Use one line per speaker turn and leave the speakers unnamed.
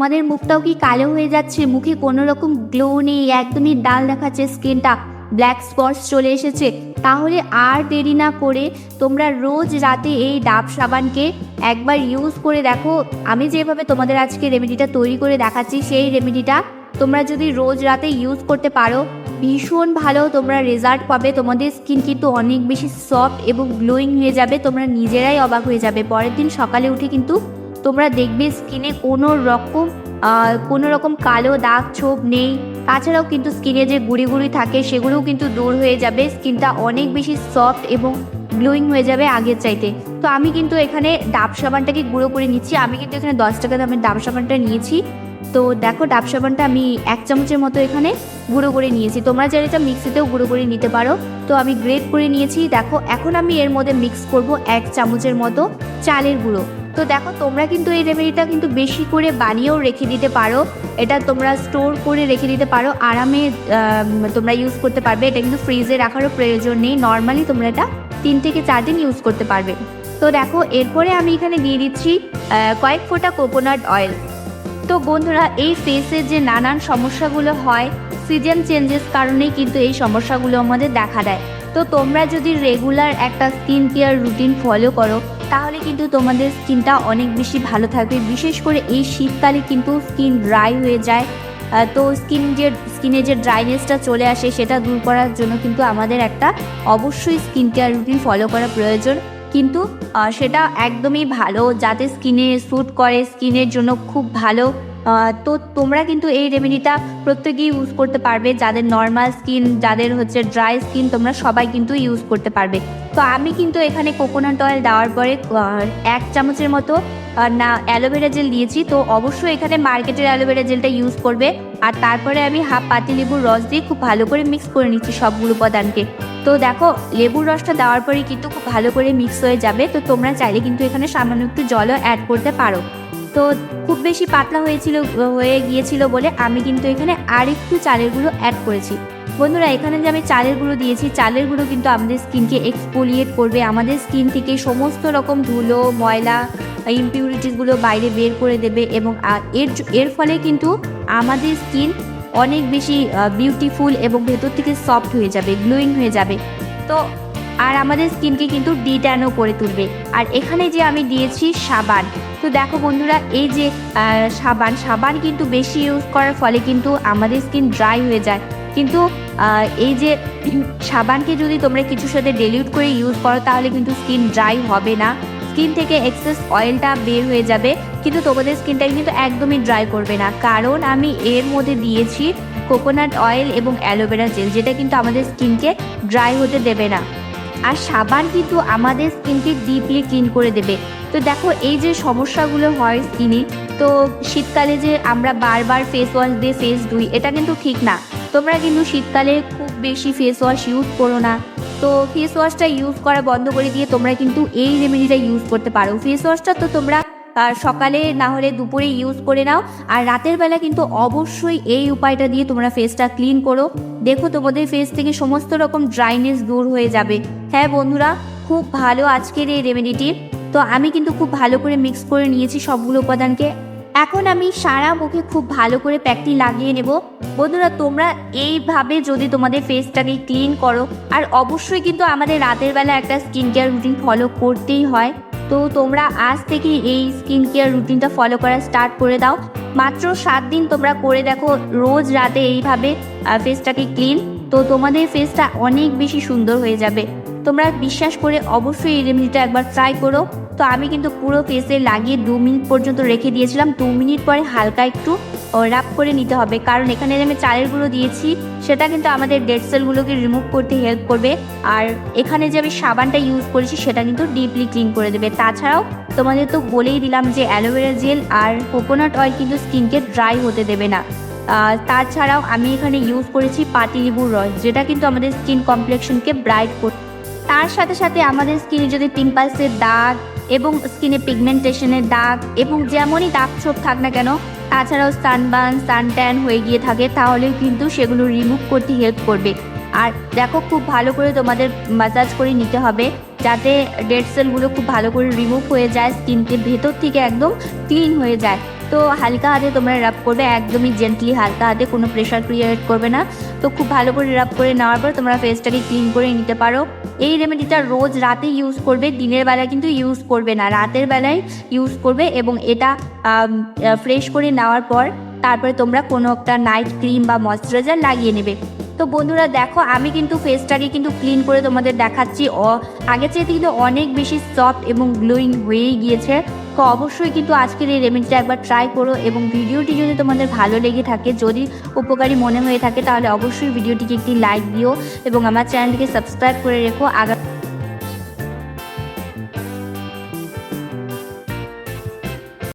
তোমাদের মুখটাও কি কালো হয়ে যাচ্ছে, মুখে কোনো রকম গ্লো নেই, একদমই ডাল দেখাচ্ছে স্কিনটা, ব্ল্যাক স্পটস চলে এসেছে, তাহলে আর দেরি না করে তোমরা রোজ রাতে এই ডাব সাবানকে একবার ইউজ করে দেখো। আমি যেভাবে তোমাদের আজকে রেমেডিটা তৈরি করে দেখাচ্ছি, সেই রেমেডিটা তোমরা যদি রোজ রাতে ইউজ করতে পারো, ভীষণ ভালো তোমরা রেজাল্ট পাবে। তোমাদের স্কিন কিন্তু অনেক বেশি সফট এবং গ্লোয়িং হয়ে যাবে, তোমরা নিজেরাই অবাক হয়ে যাবে। পরের দিন সকালে উঠে কিন্তু তোমরা দেখবে স্কিনে কোনো রকম কালো দাগ ছোপ নেই। তাছাড়াও কিন্তু স্কিনে যে গুঁড়ি গুঁড়ি থাকে সেগুলোও কিন্তু দূর হয়ে যাবে, স্কিনটা অনেক বেশি সফট এবং গ্লোয়িং হয়ে যাবে আগের চাইতে। তো আমি কিন্তু এখানে ডাব সাবানটাকে গুঁড়ো করে নিচ্ছি। আমি কিন্তু এখানে 10 টাকা দামের ডাব সাবানটা নিয়েছি। তো দেখো ডাব সাবানটা আমি 1 চামচের মতো এখানে গুঁড়ো করে নিয়েছি। তোমরা চাইলে এটা মিক্সিতেও গুঁড়ো করে নিতে পারো। তো আমি গ্রেট করে নিয়েছি। দেখো এখন আমি এর মধ্যে মিক্স করব 1 চামচের মতো চালের গুঁড়ো। তো দেখো তোমরা কিন্তু এই রেমেডিটা কিন্তু বেশি করে বানিয়েও রেখে দিতে পারো, এটা তোমরা স্টোর করে রেখে দিতে পারো, আরামে তোমরা ইউজ করতে পারবে। এটা কিন্তু ফ্রিজে রাখারও প্রয়োজন নেই, নর্মালি তোমরা এটা 3 থেকে 4 দিন ইউজ করতে পারবে। তো দেখো এরপরে আমি এখানে দিয়ে দিচ্ছি কয়েক ফোঁটা কোকোনাট অয়েল। তো বন্ধুরা, এই ফেসের যে নানান সমস্যাগুলো হয়, সিজন চেঞ্জেস কারণেই কিন্তু এই সমস্যাগুলো আমাদের দেখা দেয়। তো তোমরা যদি রেগুলার একটা স্কিন কেয়ার রুটিন ফলো করো, তাহলে কিন্তু তোমাদের স্কিনটা অনেক বেশি ভালো থাকবে। বিশেষ করে এই শীতকালে কিন্তু স্কিন ড্রাই হয়ে যায়। তো স্কিনে যে ড্রাইনেসটা চলে আসে সেটা দূর করার জন্য কিন্তু আমাদের একটা অবশ্যই স্কিন কেয়ার রুটিন ফলো করা প্রয়োজন। কিন্তু সেটা একদমই ভালো, যাতে স্কিনে স্যুট করে, স্কিনের জন্য খুব ভালো। তো তোমরা কিন্তু এই রেমেডিটা প্রত্যেকেই ইউজ করতে পারবে, যাদের নর্মাল স্কিন, যাদের হচ্ছে ড্রাই স্কিন, তোমরা সবাই কিন্তু ইউজ করতে পারবে। তো আমি কিন্তু এখানে কোকোনাট অয়েল দেওয়ার পরে 1 চামচের মতো অ্যালোভেরা জেল দিয়েছি। তো অবশ্যই এখানে মার্কেটের অ্যালোভেরা জেলটা ইউজ করবে। আর তারপরে আমি হাফ পাতিলেবুর রস দিয়ে খুব ভালো করে মিক্স করে নিচ্ছি সবগুলো উপাদানকে। তো দেখো লেবুর রসটা দেওয়ার পরে কিন্তু খুব ভালো করে মিক্স হয়ে যাবে। তো তোমরা চাইলে কিন্তু এখানে সামান্য একটু জলও অ্যাড করতে পারো। তো খুব বেশি পাতলা হয়ে গিয়েছিল বলে আমি কিন্তু এখানে আর একটু চালের গুঁড়ো অ্যাড করেছি। বন্ধুরা, এখানে যে আমি চালের গুঁড়ো দিয়েছি, চালের গুঁড়ো কিন্তু আমাদের স্কিনকে এক্সফোলিয়েট করবে, আমাদের স্কিন থেকে সমস্ত রকম ধুলো, ময়লা, ইমপিউরিটিসগুলো বাইরে বের করে দেবে এবং এর ফলে কিন্তু আমাদের স্কিন অনেক বেশি বিউটিফুল এবং ভেতর থেকে সফট হয়ে যাবে, গ্লোয়িং হয়ে যাবে। তো আর আমাদের স্কিনকে কিন্তু ডিট্যানও করে তুলবে। আর এখানে যে আমি দিয়েছি সাবান। তো দেখো বন্ধুরা, এই যে সাবান কিন্তু বেশি ইউজ করার ফলে কিন্তু আমাদের স্কিন ড্রাই হয়ে যায়। কিন্তু এই যে সাবানকে যদি তোমরা কিছুর সাথে ডিলিউট করে ইউজ করো, তাহলে কিন্তু স্কিন ড্রাই হবে না, স্কিন থেকে এক্সেস অয়েলটা বের হয়ে যাবে, কিন্তু তোমাদের স্কিনটাকে কিন্তু একদমই ড্রাই করবে না। কারণ আমি এর মধ্যে দিয়েছি কোকোনাট অয়েল এবং অ্যালোভেরা জেল, যেটা কিন্তু আমাদের স্কিনকে ড্রাই হতে দেবে না। আর সাবান কিন্তু আমাদের স্কিনকে ডিপলি ক্লিন করে দেবে। তো দেখো এই যে সমস্যাগুলো হয় স্কিনে, তো শীতকালে যে আমরা বারবার ফেস ওয়াশ দিয়ে ফেস ধুই, এটা কিন্তু ঠিক না। তোমরা কিন্তু শীতকালে খুব বেশি ফেস ওয়াশ ইউজ করো না। তো ফেস ওয়াশটা ইউজ করা বন্ধ করে দিয়ে তোমরা কিন্তু এই রেমেডিটা ইউজ করতে পারো। ফেস ওয়াশটা তো তোমরা সকালে না হলে দুপুরে ইউজ করে নাও, আর রাতের বেলা কিন্তু অবশ্যই এই উপায়টা দিয়ে তোমরা ফেসটা ক্লিন করো। দেখো তোমাদের ফেস থেকে সমস্ত রকম ড্রাইনেস দূর হয়ে যাবে। হ্যাঁ বন্ধুরা, খুব ভালো আজকের এই রেমেডিটি। তো আমি কিন্তু খুব ভালো করে মিক্স করে নিয়েছি সবগুলো উপাদানকে। এখন আমি সারা মুখে খুব ভালো করে প্যাকটি লাগিয়ে নেব। বন্ধুরা, তোমরা এইভাবে যদি তোমাদের ফেসটাকে ক্লিন করো, আর অবশ্যই কিন্তু আমাদের রাতের বেলা একটা স্কিন কেয়ার রুটিন ফলো করতেই হয়। তো তোমরা আজ থেকে এই স্কিন কেয়ার রুটিনটা ফলো করা স্টার্ট করে দাও। মাত্র 7 দিন তোমরা করে দেখো রোজ রাতে এইভাবে ফেসটাকে ক্লিন, তো তোমাদের ফেসটা অনেক বেশি সুন্দর হয়ে যাবে। তোমরা বিশ্বাস করে অবশ্যই এই রেমেডিটা একবার ট্রাই করো। তো আমি কিন্তু পুরো ফেসে লাগিয়ে 2 মিনিট পর্যন্ত রেখে দিয়েছিলাম। 2 মিনিট পরে হালকা একটু রাব করে নিতে হবে, কারণ এখানে আমি চালের গুঁড়ো দিয়েছি, সেটা কিন্তু আমাদের ডেড সেলগুলোকে রিমুভ করতে হেল্প করবে। আর এখানে যে আমি সাবানটা ইউজ করেছি সেটা কিন্তু ডিপলি ক্লিন করে দেবে। তাছাড়াও তোমাদের তো বলেই দিলাম যে অ্যালোভেরা জেল আর কোকোনাট অয়েল কিন্তু স্কিনকে ড্রাই হতে দেবে না। তাছাড়াও আমি এখানে ইউজ করেছি পাতিলেবুর রস, যেটা কিন্তু আমাদের স্কিন কমপ্লেক্সনকে ব্রাইট করে। তার সাথে সাথে আমাদের স্কিনে যদি পিম্পলসের দাগ এবং স্কিনে পিগমেন্টেশনের দাগ এবং যেমনই দাগ ছোপ থাক না কেন, তাছাড়াও সানবার্ন, সানট্যান হয়ে গিয়ে থাকে, তাহলে কিন্তু সেগুলো রিমুভ করতে হেল্প করবে। আর দেখো খুব ভালো করে তোমাদের ম্যাসাজ করে নিতে হবে, যাতে ডেড সেলগুলো খুব ভালো করে রিমুভ হয়ে যায়, স্কিনকে ভেতর থেকে একদম ক্লিন হয়ে যায়। তো তো হালকা হাতে তোমরা রাব করবে, একদমই জেন্টলি হালকা হাতে, কোনো প্রেশার ক্রিয়েট করবে না। তো খুব ভালো করে রাব করে নেওয়ার পর তোমরা ফেসটাকে ক্লিন করে নিতে পারো। এই রেমেডিটা রোজ রাতে ইউজ করবে, দিনের বেলায় কিন্তু ইউজ করবে না, রাতের বেলায় ইউজ করবে। এবং এটা ফ্রেশ করে নেওয়ার পর তারপরে তোমরা কোনো একটা নাইট ক্রিম বা ময়শ্চারাইজার লাগিয়ে নেবে। তো বন্ধুরা দেখো, আমি কিন্তু ফেসটাকে কিন্তু ক্লিন করে তোমাদের দেখাচ্ছি, আগের চেয়ে কিন্তু অনেক বেশি সফট এবং গ্লোয়িং হয়েই গিয়েছে। তো অবশ্যই কিন্তু আজকের এই রেমেডিটা একবার ট্রাই করো, এবং ভিডিওটি যদি তোমাদের ভালো লেগে থাকে, যদি উপকারী মনে হয়ে থাকে, তাহলে অবশ্যই ভিডিওটিকে একটি লাইক দিও এবং আমার চ্যানেলটিকে সাবস্ক্রাইব করে রেখো।